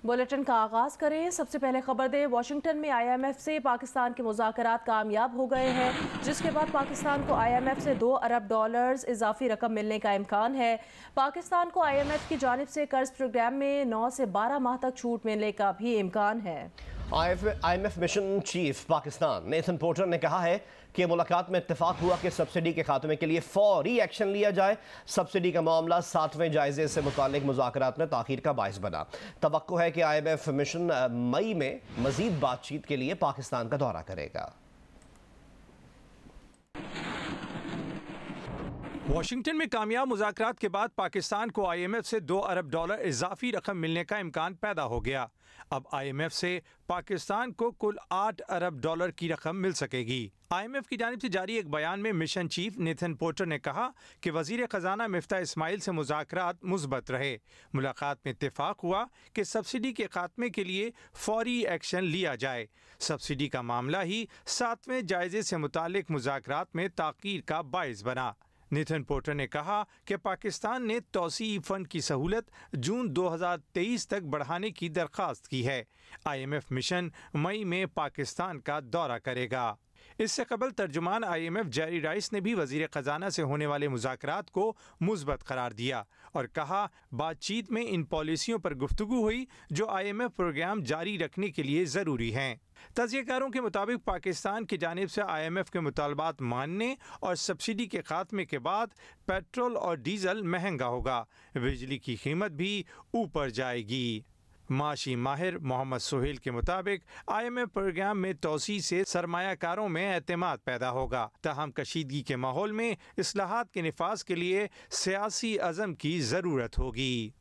Bulletin का आगाज करें। सबसे पहले खबर दें, वाशिंगटन में IMF से पाकिस्तान के मुज़ाकरात कामयाब हो गए हैं, जिसके बाद पाकिस्तान को IMF से $2 अरब इजाफी रकम मिलने का इम्कान है। पाकिस्तान को IMF की जानिब से कर्ज प्रोग्राम में 9 से 12 माह तक छूट मिलने का भी इम्कान है। IMF mission chief Pakistan Nathan porter ने कहा है कि मुलाकात में इत्तेफाक हुआ कि सब्सिडी के खात्मे के लिए फौरी एक्शन लिया जाए। सब्सिडी का मामला 7वें जायजे से मुताल्लिक मुज़ाकरात में ताख़ीर का बाइस बना। तवक्को है कि IMF मिशन मई में मजीद बातचीत के लिए पाकिस्तान का दौरा करेगा। वाशिंगटन में कामयाब मुज़ाकरात के बाद पाकिस्तान को IMF से $2 अरब इजाफी रकम मिलने का इम्कान पैदा हो गया। अब IMF से पाकिस्तान को कुल $8 अरब की रकम मिल सकेगी। IMF की जानिब से जारी एक बयान में मिशन चीफ नेथन पोर्टर ने कहा कि वजीर खजाना मिफ्ता इस्माइल से मुज़ाकरात मुस्बत रहे। मुलाकात में इत्तेफाक हुआ कि सब्सिडी के खात्मे के लिए फौरी एक्शन लिया जाए। सब्सिडी का मामला ही 7वें जायजे से मुताल्लिक मुज़ाकरात में ताख़ीर का बाइस बना। नेथन पोर्टर ने कहा कि पाकिस्तान ने तौसी फंड की सहूलत जून 2023 तक बढ़ाने की दरख्वास्त की है। IMF मिशन मई में पाकिस्तान का दौरा करेगा। इससे कबल तर्जुमान IMF जेरी राइस ने भी वजीर खजाना से होने वाले मुज़ाकरात को मुस्बत करार दिया और कहा बातचीत में इन पॉलिसियों पर गुफ्तगू हुई जो IMF प्रोग्राम जारी रखने के लिए ज़रूरी हैं। तज्ज़ियाकारों के मुताबिक पाकिस्तान की जानिब से IMF के मुतालबात मानने और सब्सिडी के खात्मे के बाद पेट्रोल और डीजल महंगा होगा, बिजली की कीमत भी ऊपर जाएगी। माशी माहिर मोहम्मद सोहेल के मुताबिक IMF प्रोग्राम में तोसी से सरमायाकारों में एतमाद पैदा होगा। ताहम कशीदगी के माहौल में इस्लाहात के निफाज के लिए सियासी अज़म की ज़रूरत होगी।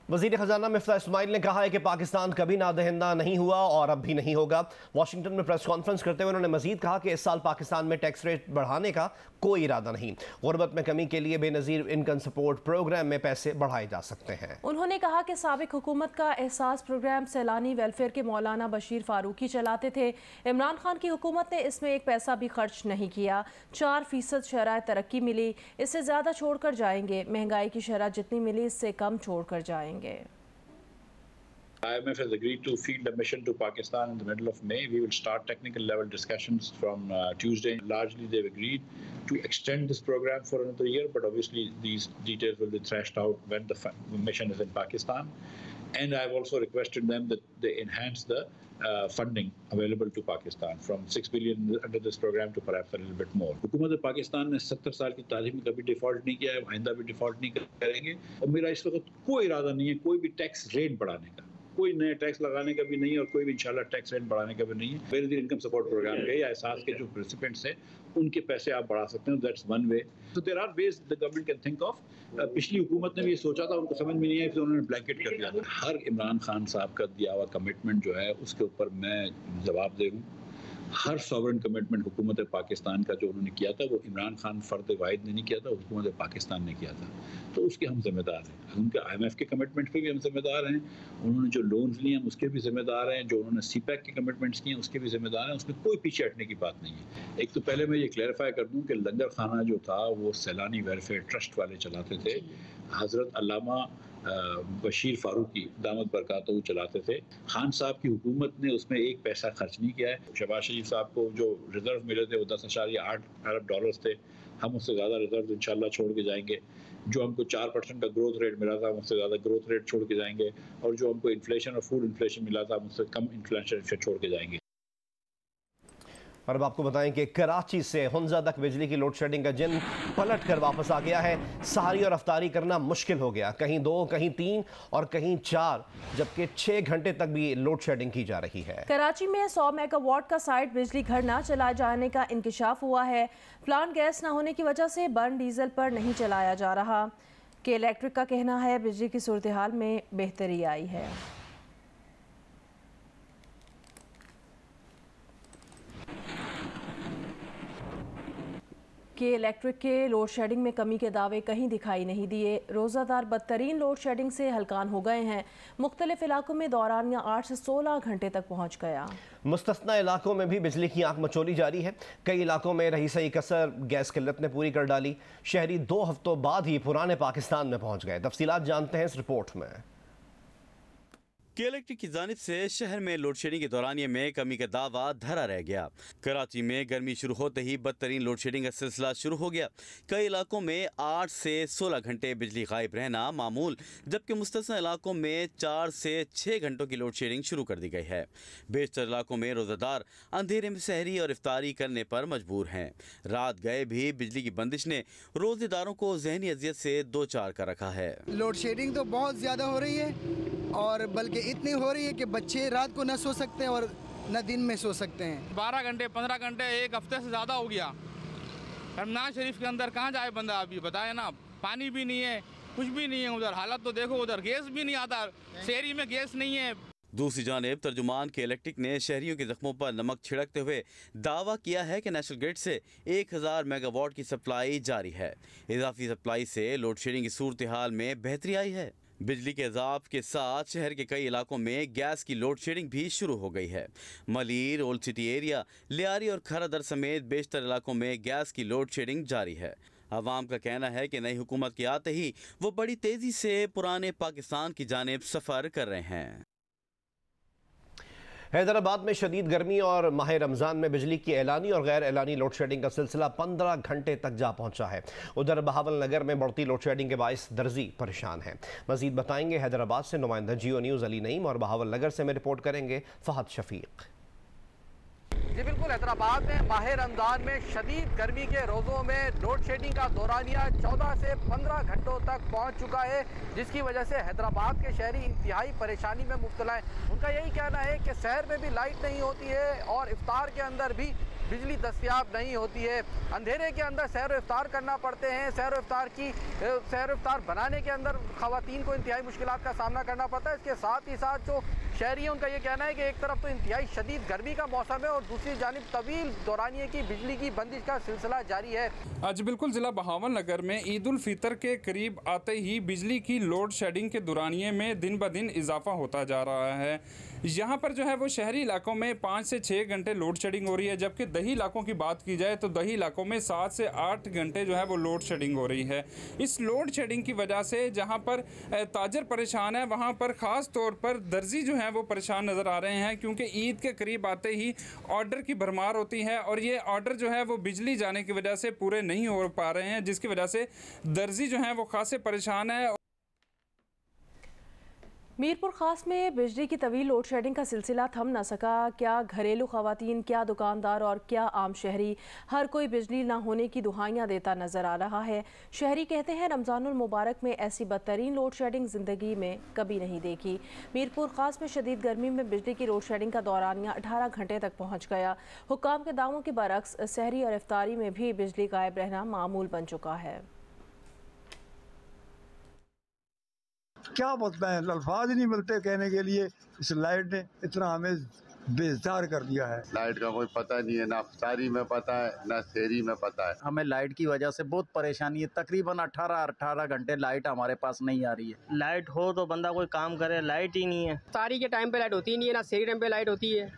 वज़ीर ख़जाना मिफ्ता इस्माइल ने कहा है कि पाकिस्तान कभी नादहिंदा नहीं हुआ और अब भी नहीं होगा। वाशिंगटन में प्रेस कॉन्फ्रेंस करते हुए उन्होंने मजीद कहा कि इस साल पाकिस्तान में टैक्स रेट बढ़ाने का कोई इरादा नहीं। गुर्बत में कमी के लिए बेनज़ीर इनकम सपोर्ट प्रोग्राम में पैसे बढ़ाए जा सकते हैं। उन्होंने कहा कि साबिक हुकूमत का एहसास प्रोग्राम सैलानी वेलफेयर के मौलाना बशीर फारूकी चलाते थे। इमरान खान की हुकूमत ने इसमें एक पैसा भी खर्च नहीं किया। 4% शरह तरक्की मिली, इससे ज़्यादा छोड़ कर जाएंगे। महंगाई की शरह जितनी मिली इससे कम छोड़ कर जाएंगे। IMF has agreed to field a mission to Pakistan in the middle of May. We will start technical level discussions from Tuesday. Largely, they've agreed to extend this program for another year, but obviously these details will be thrashed out when the mission is in Pakistan. And I've also requested them that they enhance the funding available to Pakistan from 6 billion under this program to perhaps a little bit more. हुकूमत पाकिस्तान ने 70 साल की तारीख में कभी default नहीं किया है, आइंदा भी डिफॉल्ट नहीं करेंगे। और मेरा इस वक्त कोई इरादा नहीं है कोई भी टैक्स रेट बढ़ाने का, कोई नया टैक्स लगाने का भी नहीं है और कोई भी इंशाल्लाह टैक्स रेट बढ़ाने का भी नहीं है। बेनज़ीर इनकम सपोर्ट प्रोग्राम के या एहसास के जो रेसिपिएंट्स हैं उनके पैसे आप बढ़ा सकते हैं। That's one way. So there are ways the government can think of. पिछली हुकूमत ने भी ये सोचा था, उनको समझ में नहीं आया, फिर उन्होंने ब्लैंकेट कर दिया था। हर इमरान खान साहब का दिया हुआ कमिटमेंट जो है उसके ऊपर मैं जवाब दे दूँ। हर सॉवरेन कमिटमेंट हुकूमत पाकिस्तान का जो उन्होंने किया था वो इमरान खान फ़र्द वाहिद ने नहीं किया था, हुकूमत पाकिस्तान ने किया था। तो उसके हम जिम्मेदार हैं। उनके IMF के कमिटमेंट पे भी हम जिम्मेदार हैं। उन्होंने जो लोन्स लिए हम उसके भी जिम्मेदार हैं। जो उन्होंने CPEC के कमिटमेंट्स किए उसके भी जिम्मेदार हैं। उसमें कोई पीछे हटने की बात नहीं है। एक तो पहले मैं ये क्लैरिफाई कर दूँ कि लंगर खाना जो था वो सैलानी वेलफेयर ट्रस्ट वाले चलाते थे। हज़रत अल्लामा बशीर फारूकी दामद बरकातहू चलाते थे। खान साहब की हुकूमत ने उसमें एक पैसा खर्च नहीं किया है। शहबाज शरीफ साहब को जो रिजर्व मिले थे वो 10.8 अरब थे। हम उससे ज़्यादा रिजर्व इंशाल्लाह छोड़ के जाएंगे। जो हमको 4% का ग्रोथ रेट मिला था हम उससे ज़्यादा ग्रोथ रेट छोड़ के जाएंगे। और जो हमको इन्फ्लेशन और फूड इन्फ्लेशन मिला था हम उससे कम इन्फ्लेशन छोड़ के जाएंगे। और अब आपको बताएं कि कराची से हुंजा तक बिजली की लोड शेडिंग का जिन पलट कर वापस आ गया है। सहारी और अफ्तारी करना मुश्किल हो गया। कहीं 2, कहीं 3 और कहीं 4, जबकि 6 घंटे तक भी लोड शेडिंग की जा रही है। कराची में 100 मेगावाट का साइट बिजली घर न चलाए जाने का इंकिशाफ हुआ है। प्लांट गैस न होने की वजह से बर्न डीजल पर नहीं चलाया जा रहा। के इलेक्ट्रिक का कहना है बिजली की सूरत हाल में बेहतरी आई है। के इलेक्ट्रिक के लोड शेडिंग में कमी के दावे कहीं दिखाई नहीं दिए। रोज़ादार बदतरीन लोड शेडिंग से हलकान हो गए हैं। मुख्तलिफ इलाकों में दौरानिया 8 से 16 घंटे तक पहुँच गया। मुस्तस्ना इलाकों में भी बिजली की आंख मचोली जारी है। कई इलाकों में रही सही कसर गैस किल्लत ने पूरी कर डाली। शहरी 2 हफ्तों बाद ही पुराने पाकिस्तान में पहुँच गए। तफसीलात जानते हैं इस रिपोर्ट में। इलेक्ट्रिक की जानिब से शहर में लोड शेडिंग के दौरानिये में कमी का दावा धरा रह गया। कराची में गर्मी शुरू होते ही बदतरीन लोड शेडिंग का सिलसिला शुरू हो गया। कई इलाकों में 8 से 16 घंटे बिजली गायब रहना मामूल, जबकि मुस्तस्ना इलाकों में 4 से 6 घंटों की लोड शेडिंग शुरू कर दी गई है। बेशतर इलाकों में रोज़ादार अंधेरे में सहरी और इफ्तारी करने पर मजबूर हैं। रात गए भी बिजली की बंदिश ने रोजेदारों को जहनी अजियत से दो चार कर रखा है। लोड शेडिंग तो बहुत ज़्यादा हो रही है, और बल्कि इतनी हो रही है कि बच्चे रात को न सो सकते हैं और न दिन में सो सकते हैं। 12 घंटे 15 घंटे एक हफ्ते से ज़्यादा हो गया। रमज़ान शरीफ के अंदर कहाँ जाए बंदा, अभी बताए ना, पानी भी नहीं है, कुछ भी नहीं है। उधर हालत तो देखो, उधर गैस भी नहीं आता, शहरी में गैस नहीं है। दूसरी जानिब तर्जुमान के इलेक्ट्रिक ने शहरियों के जख्मों पर नमक छिड़कते हुए दावा किया है कि नेशनल ग्रिड से 1000 मेगावाट की सप्लाई जारी है। इजाफी सप्लाई से लोड शेडिंग की सूरत हाल में बेहतरी आई है। बिजली के इजाफ के साथ शहर के कई इलाकों में गैस की लोड शेडिंग भी शुरू हो गई है। Malir, old city area, Lyari और खरादर समेत बेशतर इलाकों में गैस की लोड शेडिंग जारी है। अवाम का कहना है कि नई हुकूमत के आते ही वो बड़ी तेजी से पुराने पाकिस्तान की जानिब सफ़र कर रहे हैं। हैदराबाद में शदीद गर्मी और माह रमज़ान में बिजली की एलानी और गैर एलानी लोड शेडिंग का सिलसिला 15 घंटे तक जा पहुंचा है। उधर बहावल नगर में बढ़ती लोड शेडिंग के बायस दर्जी परेशान है। मजीद बताएंगे हैदराबाद से नुमाइंदा जियो न्यूज़ अली नईम, और बहावल नगर से में रिपोर्ट करेंगे फहद शफीक। जी बिल्कुल, हैदराबाद में माह रमज़ान में शदीद गर्मी के रोज़ों में लोड शेडिंग का दौरानिया 14 से 15 घंटों तक पहुंच चुका है, जिसकी वजह से हैदराबाद के शहरी इंतहाई परेशानी में मुब्तला हैं। उनका यही कहना है कि शहर में भी लाइट नहीं होती है और इफ्तार के अंदर भी बिजली दस्तयाब नहीं होती है। अंधेरे के अंदर सहर इफ्तार करना पड़ते हैं। सहर इफ्तार बनाने के अंदर ख़वातीन को इंतहाई मुश्किलात का सामना करना पड़ता है। इसके साथ ही साथ जो शहरी हैं उनका ये कहना है कि एक तरफ तो इंतहाई शदीद गर्मी का मौसम है और दूसरी जानिब तवील दौरानिये की बिजली की बंदिश का सिलसिला जारी है। आज बिल्कुल ज़िला बहावल नगर में ईद उल फितर के करीब आते ही बिजली की लोड शेडिंग के दौरानिये में दिन ब दिन इजाफा होता जा रहा है। यहाँ पर जो है वो शहरी इलाकों में 5 से 6 घंटे लोड शेडिंग हो रही है, जबकि दही इलाकों की बात की जाए तो दही इलाकों में 7 से 8 घंटे जो है वो लोड शेडिंग हो रही है। इस लोड शेडिंग की वजह से जहाँ पर ताजर परेशान है, वहाँ पर ख़ास तौर पर दर्जी जो है वो परेशान नज़र आ रहे हैं, क्योंकि ईद के करीब आते ही ऑर्डर की भरमार होती है और ये ऑर्डर जो है वो बिजली जाने की वजह से पूरे नहीं हो पा रहे हैं, जिसकी वजह से दर्जी जो है वो खासे परेशान है। मीरपुर खास में बिजली की तवील लोड शेडिंग का सिलसिला थम न सका। क्या घरेलू खवातीन, क्या दुकानदार और क्या आम शहरी, हर कोई बिजली ना होने की दुहाइयाँ देता नज़र आ रहा है। शहरी कहते हैं रमज़ानुल मुबारक में ऐसी बदतरीन लोड शेडिंग ज़िंदगी में कभी नहीं देखी। मीरपुर खास में शदीद गर्मी में बिजली की लोड शेडिंग का दौरानिया 18 घंटे तक पहुँच गया। हुक्काम के दावों के बरक्स सहरी और इफ्तारी में भी बिजली गायब रहना मामूल बन चुका है। क्या बताएं, अल्फाज नहीं मिलते कहने के लिए। इस लाइट ने इतना हमें बेजार कर दिया है। लाइट का कोई पता नहीं है, ना इफ्तारी में पता है ना शहरी में पता है। हमें लाइट की वजह से बहुत परेशानी है। तकरीबन 18 घंटे लाइट हमारे पास नहीं आ रही है। लाइट हो तो बंदा कोई काम करे, लाइट ही नहीं है। इफ्तारी के टाइम पे लाइट होती ही नहीं है, ना शहरी टाइम पे लाइट होती है।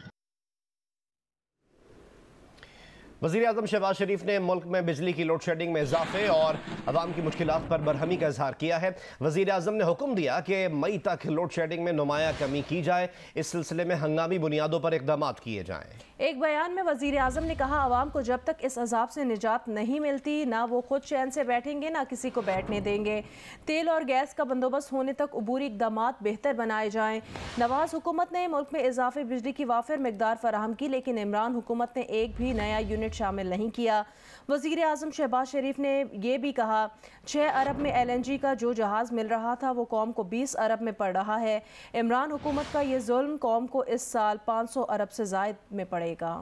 वज़ीर आज़म शहबाज शरीफ ने मुल्क में बिजली की लोड शेडिंग में इजाफे और अवाम की मुश्किलात पर बरहमी का इजहार किया है। वज़ीर आज़म ने हुक्म दिया कि मई तक लोड शेडिंग में नुमाया कमी की जाए। इस सिलसिले में हंगामी बुनियादों पर इक़दाम किए जाएँ। एक बयान में वज़ीर आज़म ने कहा, अवाम को जब तक इस अजाब से निजात नहीं मिलती ना वो खुद चैन से बैठेंगे ना किसी को बैठने देंगे। तेल और गैस का बंदोबस्त होने तक अबूरी इक़दाम बेहतर बनाए जाएँ। नवाज हुकूमत ने मुल्क में इजाफे बिजली की वाफिर मिकदार फराहम की, लेकिन इमरान हुकूमत ने एक भी नया यूनिट शामिल नहीं किया। वज़ीर आज़म शहबाज शरीफ ने यह भी कहा, 6 अरब में LNG का जो जहाज़ मिल रहा था वो कौम को 20 अरब में पड़ रहा है। इमरान हुकूमत का ये जुल्म कौम को इस साल 500 अरब से ज़ायद में पड़ेगा।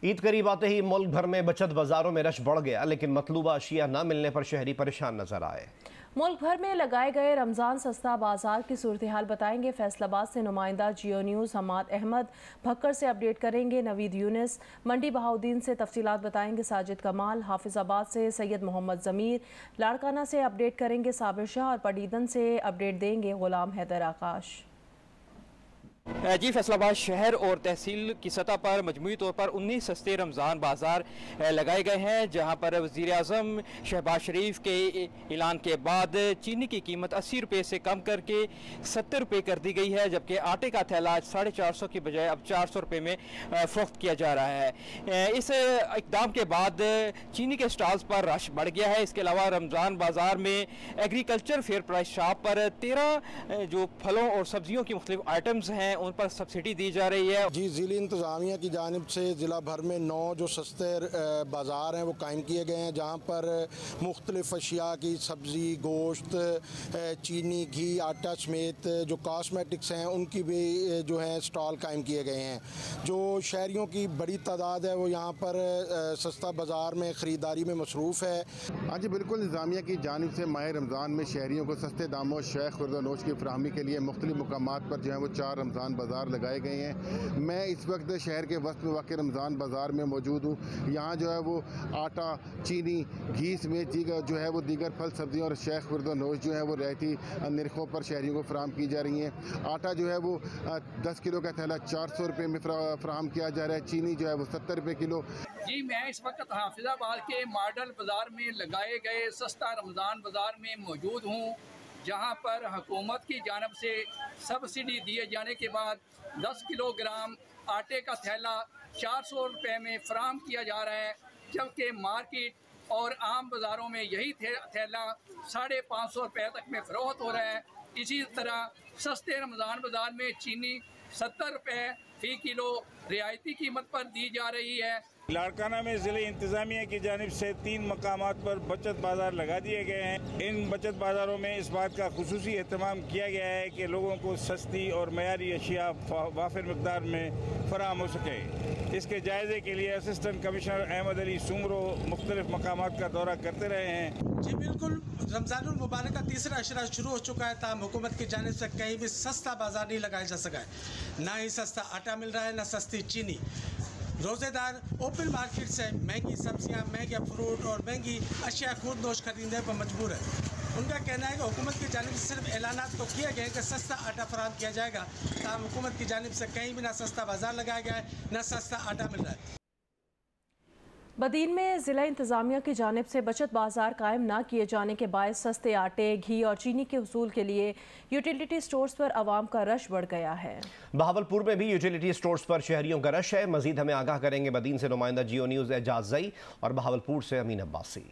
ईद करीब आते ही मुल्क भर में बचत बाजारों में रश बढ़ गया, लेकिन मतलूबा अशिया न मिलने पर शहरी परेशान नजर आए। मुल्क भर में लगाए गए रमज़ान सस्ता बाजार की सूरत हाल बताएंगे फैसलाबाद से नुमाइंदा जियो न्यूज़ हमाद अहमद। भक्कर से अपडेट करेंगे नवीद यूनिस। मंडी बहाउद्दीन से तफसीलात बताएंगे साजिद कमाल। हाफिजाबाद से सैयद मोहम्मद ज़मीर। लाड़काना से अपडेट करेंगे साबिर शाह और पडीदन से अपडेट देंगे गुलाम हैदर आकाश। जी, फैसलाबाद शहर और तहसील की सतह पर मजमूई तौर पर 19 सस्ते रमज़ान बाज़ार लगाए गए हैं, जहां पर वज़ीर आज़म शहबाज शरीफ के ऐलान के बाद चीनी की कीमत 80 रुपये से कम करके 70 रुपये कर दी गई है, जबकि आटे का थैला 450 की बजाय अब 400 रुपये में फ़रोख्त किया जा रहा है। इस इक़दाम के बाद चीनी के स्टॉल्स पर रश बढ़ गया है। इसके अलावा रमज़ान बाज़ार में एग्रीकल्चर फेयर प्राइस शॉप पर 13 जो फलों और सब्जियों की मुख्तलिफ आइटम्स हैं उन पर सब्सिडी दी जा रही है। जी, ज़िली इंतज़ामिया की जानिब से ज़िला भर में 9 जो सस्ते बाज़ार हैं वो कायम किए गए हैं, जहाँ पर मुख्तलिफ अशिया की सब्ज़ी, गोश्त, चीनी, घी, आटा समेत जो कॉस्मेटिक्स हैं उनकी भी जो है स्टॉल कायम किए गए हैं। जो शहरियों की बड़ी तादाद है वो यहाँ पर सस्ता बाज़ार में ख़रीदारी में मसरूफ़ है। हाँ जी, बिल्कुल इंतज़ामिया की जानिब से माह रमज़ान में शहरियों को सस्ते दामों शेख खुर्दनोश की फराहमी के लिए मुख्तलिफ मकामात पर जो है वो 4 रमज़ान बाज़ार लगाए गए हैं। मैं इस वक्त शहर के वस्त में वाक़ रमज़ान बाज़ार में मौजूद हूँ। यहाँ जो है वो आटा, चीनी, घी समेत जो है वो दीगर फल सब्जियाँ और शेख खुर्दनोश जो है वो रहती निर्खों पर शहरियों को फराहम की जा रही हैं। आटा जो है वो 10 किलो का थैला 400 रुपये में फराहम किया जा रहा है। चीनी जो है वो 70 रुपये किलो। जी, मैं इस वक्त हाफिजाबाद के मॉडल बाज़ार में लगाए गए सस्ता रमज़ान बाज़ार में मौजूद हूँ, जहाँ पर हुकूमत की जानब से सब्सिडी दिए जाने के बाद 10 किलोग्राम आटे का थैला 400 रुपये में फराहम किया जा रहा है, जबकि मार्केट और आम बाज़ारों में यही थैला 550 रुपये तक में फ़रोख्त हो रहा है। इसी तरह सस्ते रमज़ान बाज़ार में चीनी 70 रुपये फ़ी किलो रियायती कीमत पर दी जा रही है। लाड़काना में ज़िले इंतज़ामिया की जानिब से 3 मकामात पर बचत बाज़ार लगा दिए गए हैं। इन बचत बाज़ारों में इस बात का खुसूसी एहतमाम किया गया है कि लोगों को सस्ती और मयारी अशिया वाफिर मकदार में फराहम हो सके। इसके जायज़े के लिए असिस्टेंट कमिश्नर अहमद अली सुमरो मुख्तलिफ मकामात का दौरा करते रहे हैं। जी बिल्कुल, रमज़ानुल मुबारक का तीसरा अशरा शुरू हो चुका है, ताहम हुकूमत की जानिब से कहीं भी सस्ता बाज़ार नहीं लगाया जा सका है। ना ही सस्ता आटा मिल रहा है, ना सस्ती चीनी। रोज़ेदार ओपन मार्केट से महंगी सब्जियां, महंगे फ्रूट और महंगी अशिया खुद नोश खरीदने पर मजबूर है। उनका कहना है कि हुकूमत की जानिब से सिर्फ ऐलानात तो किया गया है कि सस्ता आटा फराहम किया जाएगा, ताहम हुकूमत की जानिब से कहीं भी ना सस्ता बाज़ार लगाया गया है, ना सस्ता आटा मिल रहा है। बदीन में ज़िला इंतज़ामिया की जानिब से बचत बाज़ार कायम ना किए जाने के बायस सस्ते आटे, घी और चीनी के हुसूल के लिए यूटिलिटी स्टोर्स पर आवाम का रश बढ़ गया है। बहावलपुर में भी यूटिलिटी स्टोर्स पर शहरियों का रश है। मजीद हमें आगाह करेंगे बदीन से नुमाइंदा जियो न्यूज़ एजाज जई और बहावलपुर से अमीन अब्बासी।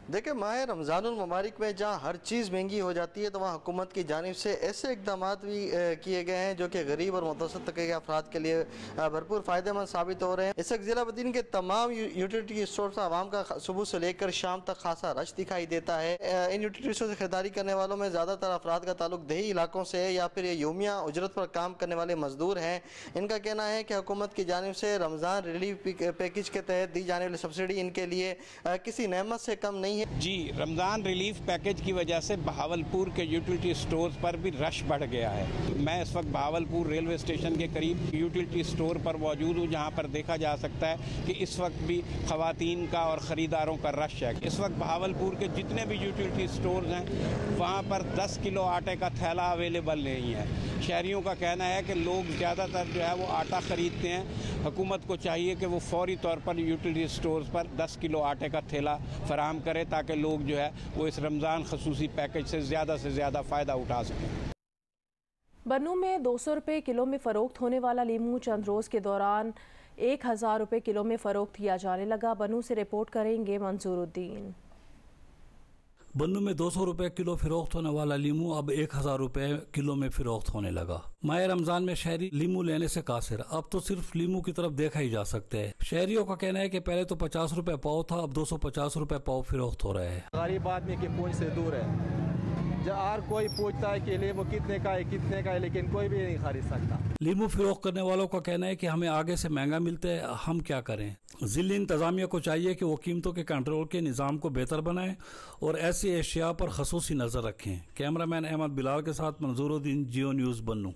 देखिए, माह रमज़ानुल मुबारक में जहाँ हर चीज़ महंगी हो जाती है तो वहाँ हुकूमत की जानिब से ऐसे इक़दाम भी किए गए हैं जो कि गरीब और मुतवस्सित तबके के अफराद के लिए भरपूर फ़ायदेमंद साबित हो रहे हैं। इस वक्त ज़िला बदीन के तमाम यूटिलिटी स्टोर पर आवाम का सुबह से लेकर शाम तक खासा रश दिखाई देता है। इन यूटिलिटी स्टोर से खरीदारी करने वालों में ज़्यादातर अफराद का ताल्लुक देही इलाकों से है या फिर ये योमिया उजरत पर काम करने वाले मजदूर हैं। इनका कहना है कि हुकूमत की जानिब से रमज़ान रिलीफ पैकेज के तहत दी जाने वाली सब्सिडी इनके लिए किसी नेमत से कम नहीं है। जी, रमज़ान रिलीफ पैकेज की वजह से बहावलपुर के यूटिलिटी स्टोर्स पर भी रश बढ़ गया है। मैं इस वक्त बहावलपुर रेलवे स्टेशन के करीब यूटिलिटी स्टोर पर मौजूद हूँ, जहाँ पर देखा जा सकता है कि इस वक्त भी ख़वातीन का और ख़रीदारों का रश है। इस वक्त बहावलपुर के जितने भी यूटिलिटी स्टोर्स हैं वहाँ पर 10 किलो आटे का थैला अवेलेबल नहीं है। शहरियों का कहना है कि लोग ज़्यादातर जो है वो आटा ख़रीदते हैं। हुकूमत को चाहिए कि वो फौरी तौर पर यूटिलिटी स्टोर्स पर 10 किलो आटे का थैला फराहम करे ताकि लोग जो है वो इस रमज़ान खसूसी पैकेज से ज़्यादा फ़ायदा उठा सकें। बन्नू में 200 रुपये किलो में फ़रोख्त होने वाला लीमू चंद रोज़ के दौरान 1000 रुपये किलो में फ़रोख्त किया जाने लगा। बन्नू से रिपोर्ट करेंगे मंसूरुद्दीन। बन्नू में 200 रुपये किलो फ़रोख्त होने वाला लीमू अब 1000 रुपये किलो में फ़रोख्त होने लगा। माह रमज़ान में शहरी लीमू लेने से कासिर, अब तो सिर्फ लीमू की तरफ देखा ही जा सकते हैं। शहरियों का कहना है कि पहले तो 50 रुपये पाव था, अब 250 रुपये पाव फ़रोख्त हो रहा है। गरीब आदमी की पूंछ से दूर है। हर कोई पूछता है कि लीमू कितने का है, लेकिन कोई भी नहीं खरीद सकता। लीमू फ़रोख्त करने वालों का कहना है कि हमें आगे से महंगा मिलता है, हम क्या करें। ज़िला इंतज़ामिया को चाहिए कि वो कीमतों के कंट्रोल के निज़ाम को बेहतर बनाएं और ऐसी अशिया पर खसूसी नज़र रखें। कैमरामैन अहमद बिलाल के साथ मंजूरुद्दीन, जियो न्यूज़, बन्नू।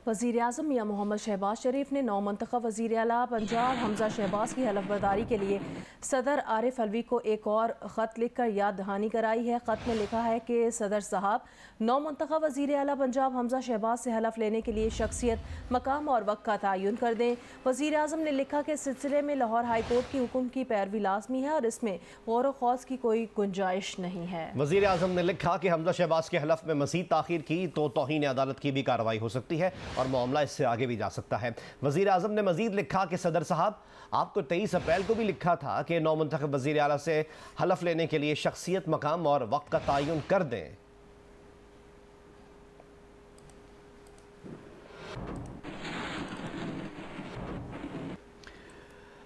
वज़ीर आज़म मियां मोहम्मद शहबाज शरीफ ने नौ मुंतखब वज़ीर आला पंजाब हमजा शहबाज की हलफबरदारी के लिए सदर आरिफ अलवी को एक और ख़त लिखकर याद दहानी कराई है। ख़त में लिखा है कि सदर साहब, नौ मुंतखब वज़ीर आला पंजाब हमजा शहबाज से हलफ लेने के लिए शख्सियत, मकाम और वक्त का तयन कर दें। वज़ीर आज़म ने लिखा कि इस सिलसिले में लाहौर हाई कोर्ट के हुक्म की पैरवी लाजमी है और इसमें गौर व खौज की कोई गुंजाइश नहीं है। वज़ीर आज़म ने लिखा कि हमजा शहबाज के हलफ में मज़ीद ताख़ीर की तो तौहीन अदालत की भी कार्रवाई हो सकती है और मामला इससे आगे भी जा सकता है। वज़ीर आज़म ने मज़ीद लिखा कि सदर साहब, आपको 23 अप्रैल को भी लिखा था कि नौ मुंतखब वज़ीर आला से हलफ लेने के लिए शख्सियत, मकाम और वक्त का तयन कर दें।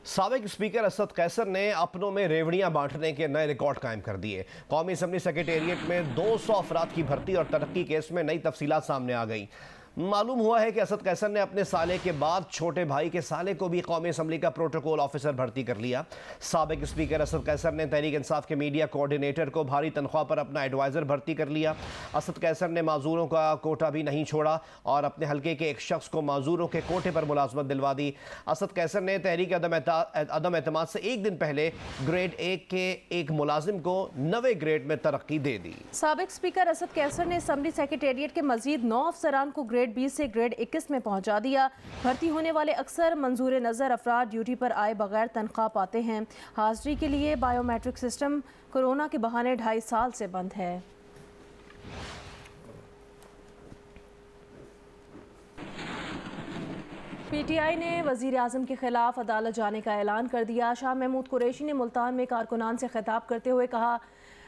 साबिक स्पीकर असद कैसर ने अपनों में रेवड़ियां बांटने के नए रिकॉर्ड कायम कर दिए। कौमी असम्बली सेक्रेटेरिएट में 200 अफराद की भर्ती और तरक्की केस में नई तफसीलात सामने आ गई। मालूम हुआ है कि असद कैसर ने अपने साले के बाद छोटे भाई के साले को भी कौमी असम्बली का प्रोटोकॉल ऑफिसर भर्ती कर लिया। साबिक स्पीकर असद कैसर ने तहरीक इंसाफ के मीडिया कोऑर्डिनेटर को भारी तनख्वाह पर अपना एडवाइज़र भर्ती कर लिया। असद कैसर ने माजूरों का कोटा भी नहीं छोड़ा और अपने हल्के के एक शख्स को माजूरों के कोटे पर मुलाजमत दिलवा दी। असद कैसर ने तहरीक अदम एतमाद से एक दिन पहले ग्रेड 1 के एक मुलाजिम को 9वें ग्रेड में तरक्की दे दी। साबिक स्पीकर असद कैसर ने असम्बली सेक्रेटेरिएट के मजीद 9 अफसरान को ग्रेड 20 से ग्रेड 21 में पहुंचा दिया। भर्ती होने वाले अक्सर मंजूर नज़र अफराद ड्यूटी पर आए बगैर तनख्वाह पाते हैं। हाजिरी के लिए बायोमेट्रिक सिस्टम कोरोना के बहाने 2.5 साल से बंद है। PTI ने वज़ीर आज़म के खिलाफ अदालत जाने का ऐलान कर दिया। शाह महमूद कुरैशी ने मुल्तान में कारकुनान से खिताब करते हुए कहा,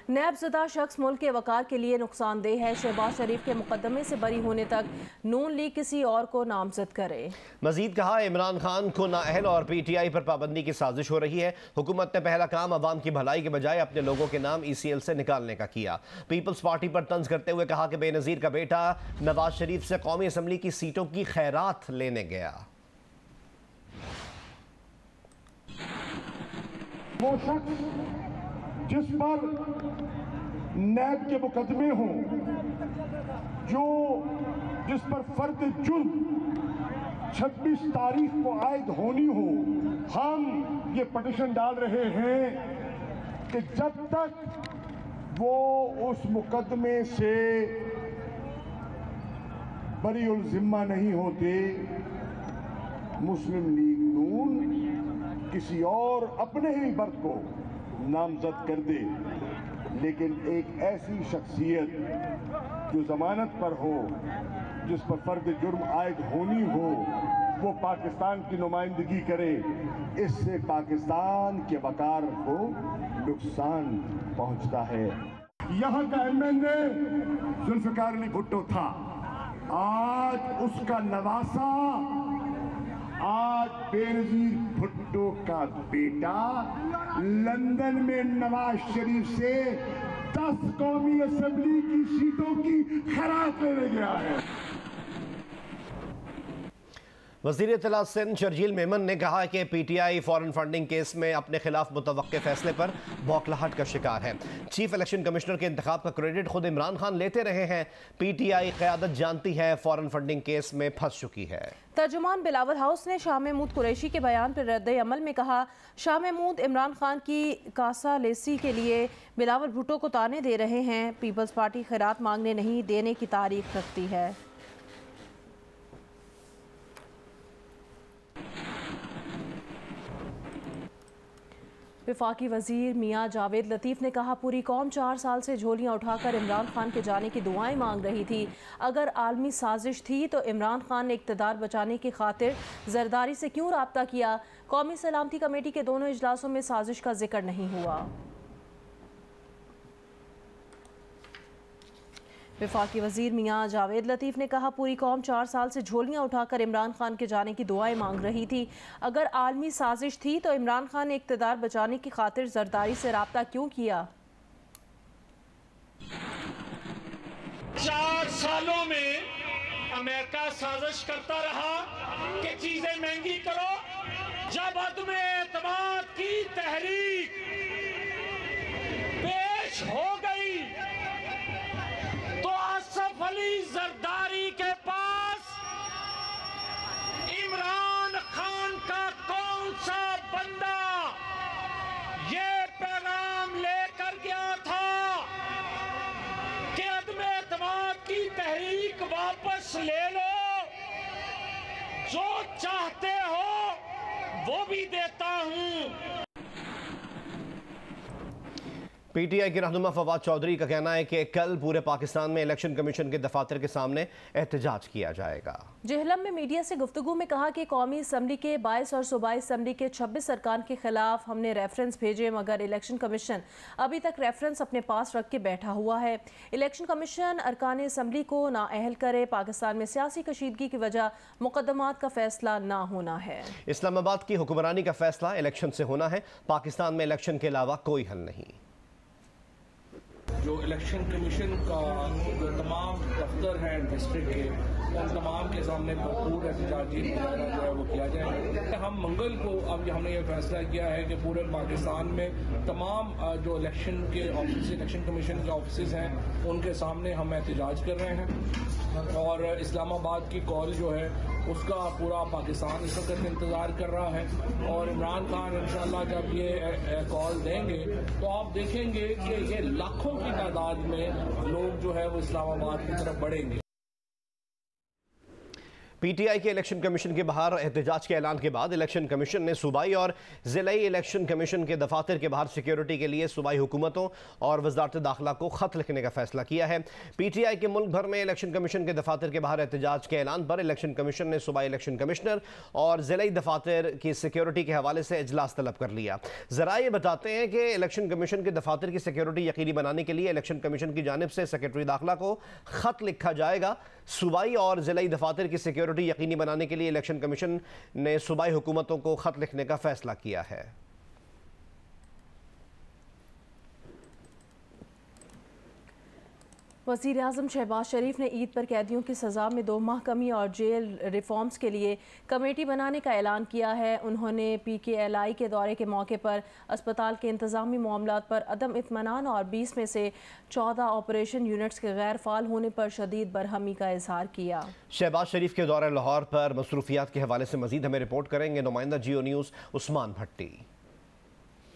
नैबज़दा शख्स मुल्क के वक़ार के लिए नुकसानदेह है। शहबाज शरीफ के मुकदमे से बरी होने तक नून लीग किसी और को नामजद करे। मजीद कहा, इमरान खान को नाअहल और PTI पर पाबंदी की साजिश हो रही है। हुकूमत ने पहला काम अवाम की भलाई के बजाय अपने लोगों के नाम ECL से निकालने का किया। पीपल्स पार्टी पर तंज करते हुए कहा कि बेनज़ीर का बेटा नवाज शरीफ से कौमी असम्बली की सीटों की खैरात लेने गया। वो शख्स जिस पर नैब के मुकदमे हों, जिस पर फर्द जुर्म 26 तारीख को आयद होनी हो, हम ये पटिशन डाल रहे हैं कि जब तक वो उस मुकदमे से बरी उल जिम्मा नहीं होते, मुस्लिम लीग नून किसी और अपने ही वर्ग को नामजद कर दे। लेकिन एक ऐसी शख्सियत जो जमानत पर हो, जिस पर फर्द जुर्म आयद होनी हो, वो पाकिस्तान की नुमाइंदगी करे, इससे पाकिस्तान के वकार को नुकसान पहुंचता है। यहाँ का MNA जुल्फिकार अली भुट्टो था, आज उसका नवासा, आज बेनज़ीर भुट्टो का बेटा लंदन में नवाज शरीफ से 10 कौमी असेंबली की सीटों की खैरात लेने गया है। वज़ीर इत्तलात सिंध शर्जील मेमन ने कहा कि PTI फॉरेन फंडिंग केस में अपने खिलाफ मुतवक्के फैसले पर बौखलाहट का शिकार है। चीफ इलेक्शन कमिश्नर के इंतखाब का क्रेडिट खुद इमरान खान लेते रहे हैं। PTI क़यादत जानती है फॉरेन फंडिंग केस में फंस चुकी है। तर्जुमान बिलावल हाउस ने शाह महमूद कुरैशी के बयान पर रद्द अमल में कहा, शाह महमूद इमरान खान की कासा लेसी के लिए बिलावल भुट्टो को ताने दे रहे हैं। पीपल्स पार्टी खैरात मांगने नहीं देने की तारीख रखती है। वफाकी वज़ीर मियाँ जावेद लतीफ़ ने कहा, पूरी कौम 4 साल से झोलियाँ उठाकर इमरान खान के जाने की दुआएं मांग रही थी। अगर आलमी साजिश थी तो इमरान खान ने इक़्तिदार बचाने की खातिर जरदारी से क्यों राब्ता किया? कौमी सलामती कमेटी के दोनों इजलासों में साजिश का जिक्र नहीं हुआ। वफाकी वज़ीर मियाँ जावेद लतीफ़ ने कहा, पूरी कौम 4 साल से झोलियाँ उठाकर इमरान खान के जाने की दुआएं मांग रही थी। अगर आलमी साजिश थी तो इमरान खान ने इक़्तिदार बचाने की खातिर जरदारी से राब्ता क्यों किया? 4 सालों में अमेरिका साजिश करता रहा कि चीजें महंगी करो। जब अदम एतमाद की तहरीक पेश हो गई तो आसफ अली जरदारी के पास बस ले लो, जो चाहते हो वो भी देता हूं। पीटीआई के रहनुमा फवाद चौधरी का कहना है कि कल पूरे पाकिस्तान में इलेक्शन कमीशन के दफातर के सामने एहतजाज किया जाएगा। जेहलम में मीडिया से गुफ्तगू में कहा कि कौमी असम्बली के 22 और सूबाई असम्बली के 26 अरकान के खिलाफ हमने रेफरेंस भेजे, मगर इलेक्शन कमीशन अभी तक रेफरेंस अपने पास रख के बैठा हुआ है। इलेक्शन कमीशन अरकान असम्बली को नाअहल करे। पाकिस्तान में सियासी कशीदगी की वजह मुकदमात का फैसला ना होना है। इस्लामाबाद की हुक्मरानी का फैसला इलेक्शन से होना है। पाकिस्तान में इलेक्शन के अलावा कोई हल नहीं। जो इलेक्शन कमीशन का जो तमाम दफ्तर हैं डिस्ट्रिक्ट के, उन तमाम के सामने भरपूर एहतजाजी मुजाहरा जो है वो किया जाए। हम मंगल को अब हमने ये फैसला किया है कि पूरे पाकिस्तान में तमाम जो इलेक्शन के ऑफिस, इलेक्शन कमीशन के ऑफिस हैं, उनके सामने हम एहतजाज कर रहे हैं। और इस्लामाबाद की कॉल जो है उसका पूरा पाकिस्तान इस वक्त इंतज़ार कर रहा है। और इमरान खान इंशाल्लाह जब ये कॉल देंगे तो आप देखेंगे कि ये लाखों की तादाद में लोग जो है वो इस्लामाबाद की तरफ बढ़ेंगे। पीटीआई के इलेक्शन कमीशन के बाहर एहतजाज के ऐलान के बाद इलेक्शन कमीशन ने सूबाई और ज़िलाई इलेक्शन कमीशन के दफातर के बाहर सिक्योरिटी के लिए सूबाई हुकूमतों और वज़ारत दाखिला को ख़त लिखने का फैसला किया है। पीटीआई के मुल्क भर में इलेक्शन कमीशन के दफातर के बाहर एहतजाज के ऐलान पर इलेक्शन कमीशन ने सूबाई इलेक्शन कमिश्नर और ज़िलाई दफातर की सिक्योरिटी के हवाले से इजलास तलब कर लिया। ज़रा ये बताते हैं कि इलेक्शन कमीशन के दफातर की सिक्योरिटी यकीनी बनाने के लिए इलेक्शन कमीशन की जानिब से सेक्रेटरी दाखिला को ख़त लिखा जाएगा। सूबाई और ज़िलाई दफातर की सिक्योरिटी यकीनी बनाने के लिए इलेक्शन कमीशन ने सूबाई हुकूमतों को खत लिखने का फैसला किया है। वज़ीर आज़म शहबाज शरीफ ने ईद पर कैदियों की सज़ा में 2 माह कमी और जेल रिफॉर्म्स के लिए कमेटी बनाने का ऐलान किया है। उन्होंने PKLI के दौरे के मौके पर अस्पताल के इंतज़ामी मामलात पर अदम इत्मीनान और 20 में से 14 ऑपरेशन यूनिट्स के गैर फाल होने पर शदीद बरहमी का इजहार किया। शहबाज शरीफ के दौरे लाहौर पर मसरूफियात के हवाले से मजीद हमें रिपोर्ट करेंगे नुमाइंदा जियो न्यूज़ उस्मान भट्टी।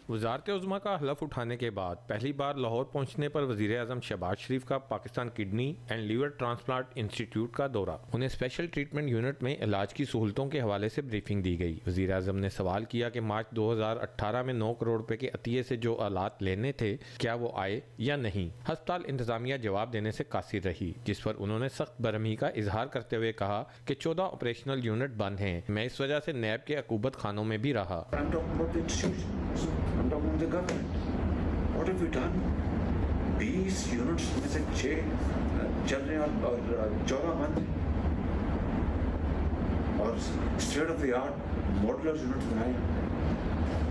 वज़ारत उज़्मा का हलफ उठाने के बाद पहली बार लाहौर पहुंचने पर वज़ीर आज़म शहबाज शरीफ का Pakistan kidney and liver transplant institute का दौरा। उन्हें स्पेशल ट्रीटमेंट यूनिट में इलाज की सहूलतों के हवाले से ब्रीफिंग दी गई। वज़ीर आज़म ने सवाल किया कि मार्च 2018 में 9 करोड़ रुपए के अतिये से जो आलात लेने थे क्या वो आए या नहीं। हस्पताल इंतजामिया जवाब देने से कासिर रही, जिस पर उन्होंने सख्त बरहमी का इजहार करते हुए कहा कि 14 ऑपरेशनल यूनिट बंद हैं। मैं इस वजह से नैब के अकूबत खानों में भी रहा। I'm talking to the government. What have we done? 20 units में से 6 चल रहे हैं और 14 बंद और state of the art modular unit बनाए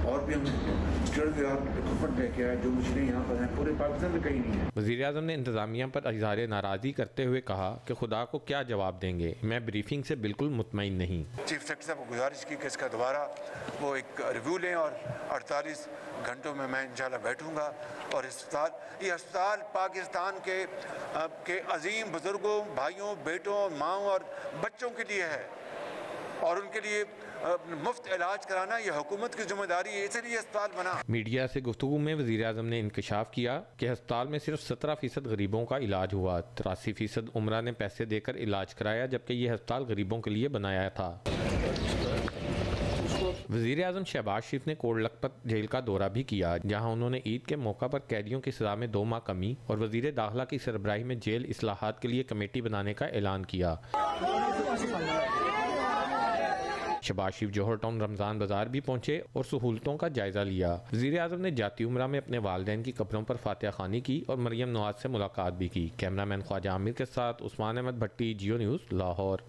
और भी हम state of the art equipment लेके आए जो मशीनें यहाँ पर हैं, पूरे पाकिस्तान में कहीं नहीं है। वज़ीर आज़म ने इंतजामिया पर इज़हार नाराज़गी करते हुए कहा कि खुदा को क्या जवाब देंगे, मैं ब्रीफिंग से बिल्कुल मुतमईन नहीं। चीफ सेक्रेटरी साहब को गुजारिश की कि इसका दोबारा वो एक रिव्यू लें और 48 घंटों में मैं इंशाल्लाह बैठूंगा। और ये अस्पताल पाकिस्तान के अजीम बुजुर्गों, भाइयों, बेटों, माओ और बच्चों के लिए है और उनके लिए मुफ्त इलाज कराना ये हुकूमत की जिम्मेदारी है, इसलिए अस्पताल बना। मीडिया से गुफ्तगू में वज़ीर आज़म ने इंकशाफ किया कि अस्पताल में सिर्फ 17% गरीबों का इलाज हुआ। 83% उमरा ने पैसे देकर इलाज कराया, जबकि ये अस्पताल गरीबों के लिए बनाया था। वज़ीर आज़म शहबाज शरीफ ने कोट लखपत जेल का दौरा भी किया, जहां उन्होंने ईद के मौका पर कैदियों की सज़ा में 2 माह कमी और वज़ीर दाखिला की सरबराही में जेल इस्लाहात के लिए कमेटी बनाने का ऐलान किया। शहबाज शरीफ जौहर टाउन रमज़ान बाजार भी पहुंचे और सहूलतों का जायजा लिया। वज़ीर आज़म ने जाती उमरा में अपने वालिदैन की कब्रों पर फातिहा खानी की और मरियम नवाज से मुलाकात भी की। कैमरामैन ख्वाजा आमिर के साथ उस्मान अहमद भट्टी, जियो न्यूज़, लाहौर।